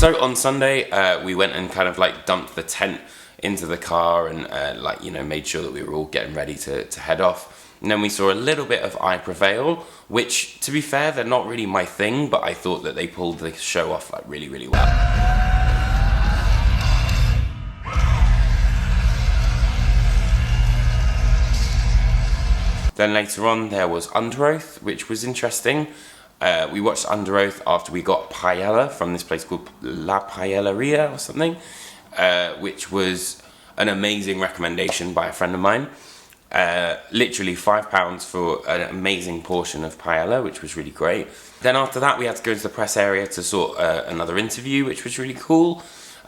So on Sunday, we went and kind of like dumped the tent into the car and made sure that we were all getting ready to head off. And then we saw a little bit of I Prevail, which, to be fair, they're not really my thing, but I thought that they pulled the show off like really, really well. Then later on there was Under Oath, which was interesting. We watched Under Oath after we got paella from this place called La Paelleria or something, which was an amazing recommendation by a friend of mine. Literally £5 for an amazing portion of paella, which was really great. Then after that we had to go to the press area to sort another interview, which was really cool.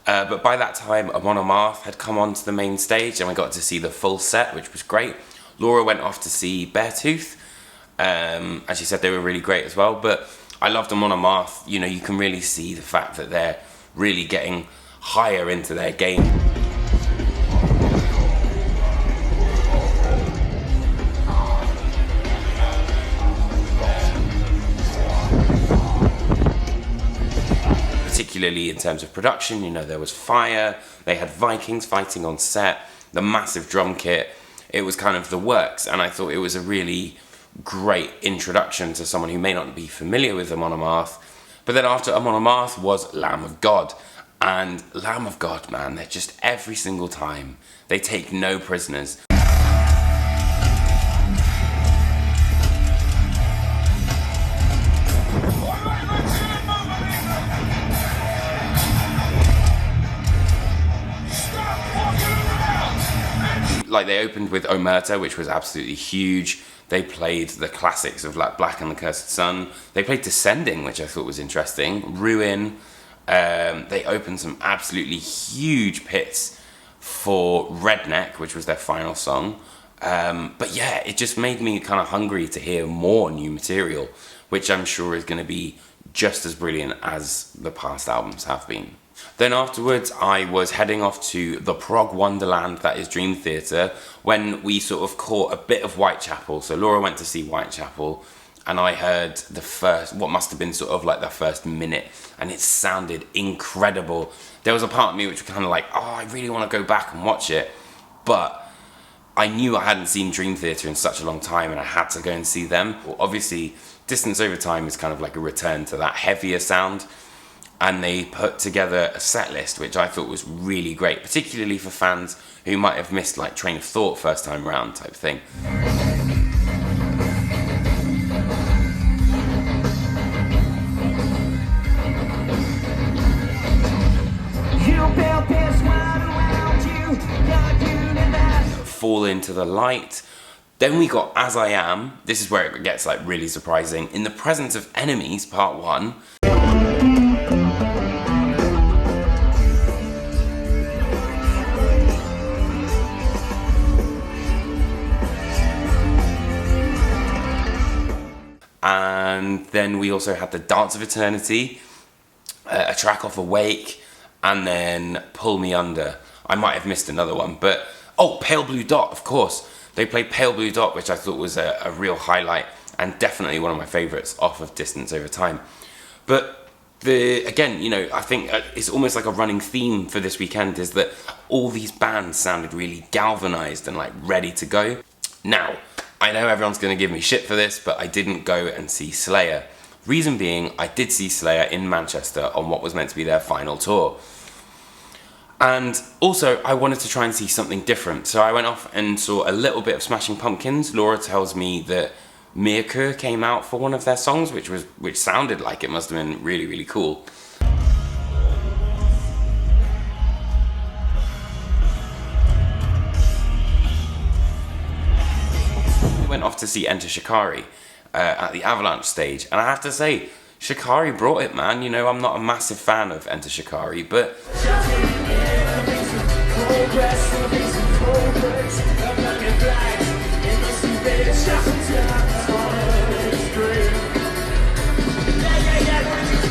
But by that time Amon Amarth had come onto the main stage and we got to see the full set, which was great. Laura went off to see Beartooth. And she said they were really great as well, but I loved them on a Amarth. You know, you can really see the fact that they're really getting higher into their game. Particularly in terms of production, you know, there was fire, they had Vikings fighting on set, the massive drum kit, it was kind of the works, and I thought it was a really great introduction to someone who may not be familiar with Amon Amarth. But then after Amon Amarth was Lamb of God, and Lamb of God, man, they're just every single time they take no prisoners. Like, they opened with Omerta, which was absolutely huge. They played the classics of like Black and the Cursed Sun. They played Descending, which I thought was interesting. Ruin. They opened some absolutely huge pits for Redneck, which was their final song. But yeah, it just made me kind of hungry to hear more new material, which I'm sure is going to be just as brilliant as the past albums have been. Then afterwards, I was heading off to the prog wonderland that is Dream Theatre when we sort of caught a bit of Whitechapel. So Laura went to see Whitechapel and I heard what must have been sort of like the first minute, and it sounded incredible. There was a part of me which was kind of like, oh, I really want to go back and watch it, but I knew I hadn't seen Dream Theatre in such a long time and I had to go and see them. Well, obviously, Distance Over Time is kind of like a return to that heavier sound. And they put together a set list which I thought was really great, particularly for fans who might have missed like Train of Thought first time round type thing. Fall Into the Light. Then we got As I Am. This is where it gets like really surprising. In the Presence of Enemies, part 1. And then we also had the Dance of Eternity, a track off Awake, and then Pull Me Under. I might have missed another one, but oh, Pale Blue Dot, of course. They played Pale Blue Dot, which I thought was a real highlight and definitely one of my favourites off of Distance Over Time. But again, you know, I think it's almost like a running theme for this weekend is that all these bands sounded really galvanised and like ready to go. Now, I know everyone's going to give me shit for this, but I didn't go and see Slayer. Reason being, I did see Slayer in Manchester on what was meant to be their final tour. And also, I wanted to try and see something different. So I went off and saw a little bit of Smashing Pumpkins. Laura tells me that Mirkur came out for one of their songs, which sounded like it must have been really, really cool. Went off to see Enter Shikari at the Avalanche stage, and I have to say, Shikari brought it, man. You know, I'm not a massive fan of Enter Shikari, but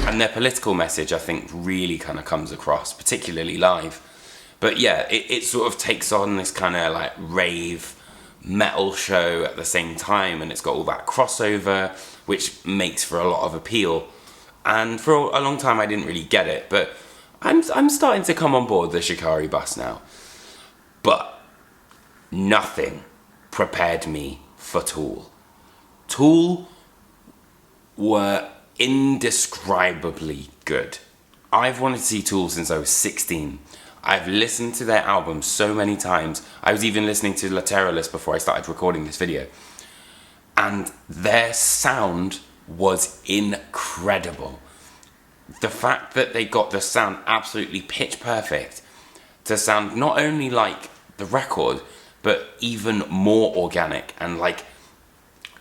and their political message, I think, really kind of comes across, particularly live. But yeah, it sort of takes on this kind of like rave metal show at the same time, and it's got all that crossover which makes for a lot of appeal, and for a long time I didn't really get it, but I'm starting to come on board the Shikari bus now. But nothing prepared me for Tool. Tool were indescribably good. I've wanted to see Tool since I was 16. I've listened to their album so many times. I was even listening to Lateralus before I started recording this video. And their sound was incredible. The fact that they got the sound absolutely pitch perfect to sound not only like the record, but even more organic. And like,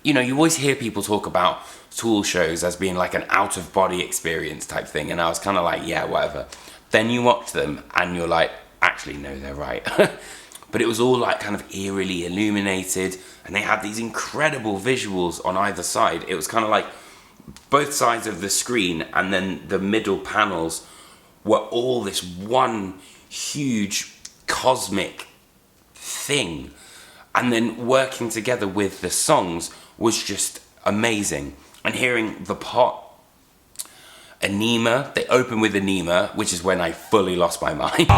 you know, you always hear people talk about Tool shows as being like an out-of-body experience type thing, and I was kind of like, yeah, whatever. Then you watch them and you're like, actually, no, they're right. But it was all like kind of eerily illuminated, and they had these incredible visuals on either side. It was kind of like both sides of the screen, and then the middle panels were all this one huge cosmic thing. And then working together with the songs was just amazing. And hearing the pot, Anima, they open with Anima, which is when I fully lost my mind.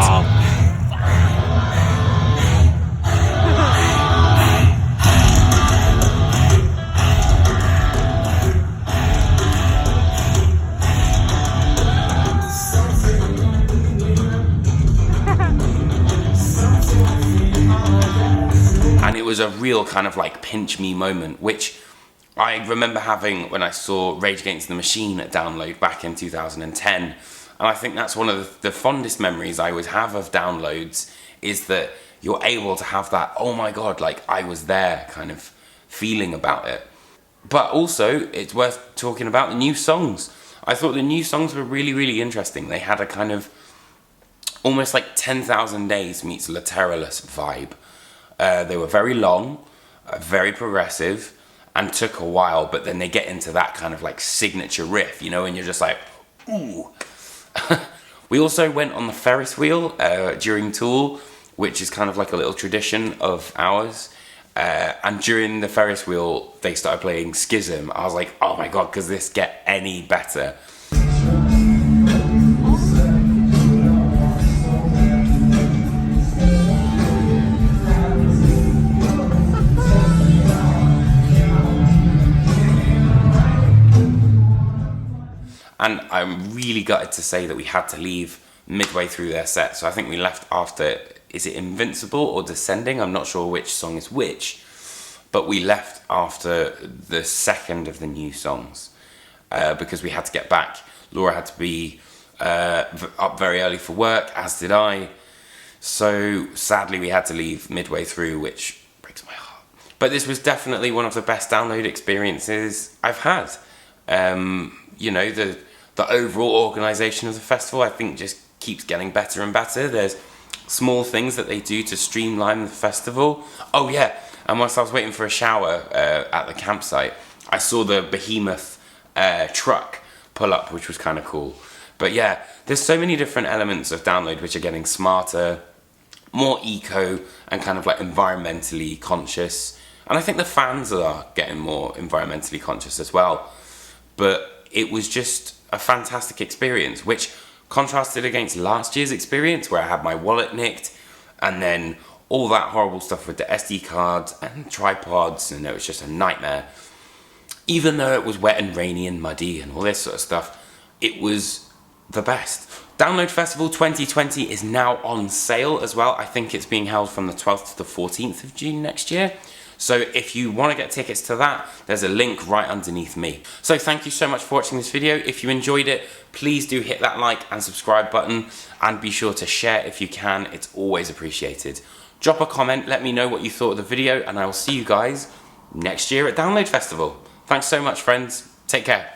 And it was a real kind of like pinch me moment, which I remember having when I saw Rage Against the Machine at Download back in 2010. And I think that's one of the fondest memories I always have of downloads, is that you're able to have that, oh my god, like I was there kind of feeling about it. But also, it's worth talking about the new songs. I thought the new songs were really, really interesting. They had a kind of almost like 10,000 Days meets Lateralus vibe. They were very long, very progressive, and took a while, but then they get into that kind of like signature riff, you know, and you're just like, ooh. We also went on the Ferris wheel during Tool, which is kind of like a little tradition of ours. And during the Ferris wheel, they started playing Schism. I was like, oh my god, could this get any better? And I'm really gutted to say that we had to leave midway through their set. So I think we left after, is it Invincible or Descending? I'm not sure which song is which. But we left after the second of the new songs because we had to get back. Laura had to be up very early for work, as did I. So sadly we had to leave midway through, which breaks my heart. But this was definitely one of the best download experiences I've had. You know, the overall organisation of the festival, I think, just keeps getting better and better. There's small things that they do to streamline the festival. Oh yeah, and whilst I was waiting for a shower at the campsite, I saw the Behemoth truck pull up, which was kind of cool. But yeah, there's so many different elements of download which are getting smarter, more eco, and kind of like environmentally conscious. And I think the fans are getting more environmentally conscious as well. But it was just a fantastic experience, which contrasted against last year's experience where I had my wallet nicked and then all that horrible stuff with the SD cards and tripods, and it was just a nightmare. Even though it was wet and rainy and muddy and all this sort of stuff, it was the best. Download Festival 2020 is now on sale as well. I think it's being held from the 12th to the 14th of June next year. So if you want to get tickets to that, there's a link right underneath me. So thank you so much for watching this video. If you enjoyed it, please do hit that like and subscribe button, and be sure to share if you can. It's always appreciated. Drop a comment, let me know what you thought of the video, and I will see you guys next year at Download Festival. Thanks so much, friends. Take care.